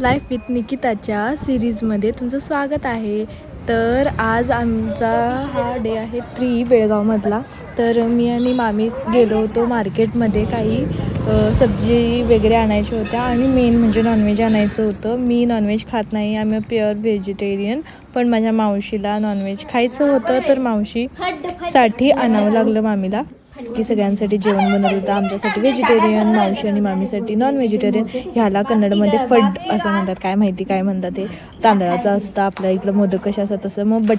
Life with निकिताच्या सिरीजमध्ये तुमचं स्वागत आहे. तर आज आमचा हा डे आहे 3 बेळगावमधला. तर मी आणि मामी गेलो होतो मार्केटमध्ये काही सब्जी वगैरे आणायच्या होत्या आणि मेन म्हणजे नॉनव्हेज आणायचं होतं. मी नॉनव्हेज खात नाही, आम्ही प्युअर व्हेजिटेरियन. पण माझ्या मावशीला नॉनव्हेज खायचं होतं, तर मावशीसाठी आणावं लागलं मामीला, की सगळ्यांसाठी जेवण बनवलं होतं. आमच्यासाठी व्हेजिटेरियन, मावशी आणि मामीसाठी नॉन व्हेजिटेरियन. ह्याला कन्नडमध्ये फड असं म्हणतात, काय माहिती काय म्हणतात ते. तांदळाचं असतं, आपल्या इकडं मोदक कशा असतात तसं. मग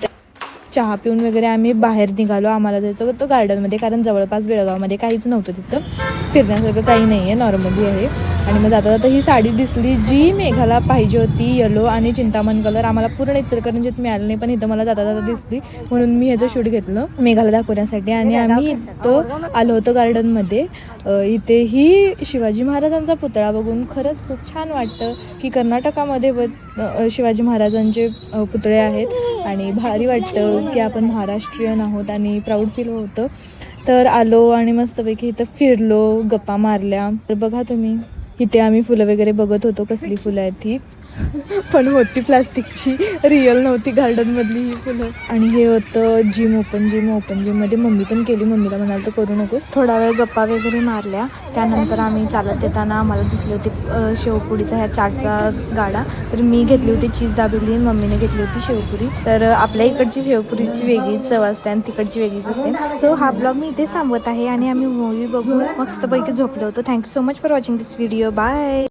चहा पिऊन वगैरे आम्ही बाहेर निघालो. आम्हाला जायचं होतं गार्डनमध्ये, कारण जवळपास बेळगावमध्ये काहीच नव्हतं, तिथं फिरण्यासारखं काही नाही आहे, नॉर्मली आहे. आणि मग जाता जाता ही साडी दिसली जी मेघाला पाहिजे होती, येलो आणि चिंतामण कलर. आम्हाला पूर्ण इचलकरंजीत मिळालं नाही, पण इथं मला जाता जाता दिसली, म्हणून मी ह्याचं शूट घेतलं मेघाला दाखवण्यासाठी. आणि आम्ही इथं आलो होतो गार्डनमध्ये. इथेही शिवाजी महाराजांचा पुतळा बघून खरंच खूप छान वाटतं की कर्नाटकामध्ये शिवाजी महाराजांचे पुतळे आहेत आणि भारी वाटतं की आपण महाराष्ट्रीयन आहोत आणि प्राऊड फील होतं. तर आलो आणि मस्तपैकी इथं फिरलो, गप्पा मारल्या. तर बघा तुम्ही, इथे आम्ही फुलं वगैरे बघत होतो, कसली फुलं आहेत ती, पण होती प्लास्टिकची, रिअल नव्हती गार्डनमधली ही फुलं. आणि हे होतं जिम ओपन जिममध्ये मम्मी पण केली. मम्मीला म्हणाल तर करू नको. थोडा वेळ गप्पा वगैरे मारल्या. त्यानंतर आम्ही चालत येताना आम्हाला दिसले होते शेवपुरीचा ह्या चाटचा गाडा. तर मी घेतली होती चीज दाबेली, मम्मीने घेतली होती शेवपुरी. तर आपल्या इकडची शेवपुरीची वेगळीच चव असते आणि तिकडची वेगळीच असते. सो हा ब्लॉग मी इथेच थांबवत आहे आणि आम्ही मूवी बघून मस्तपैकी झोपलो होतो. Thank you so much for watching this video. Bye.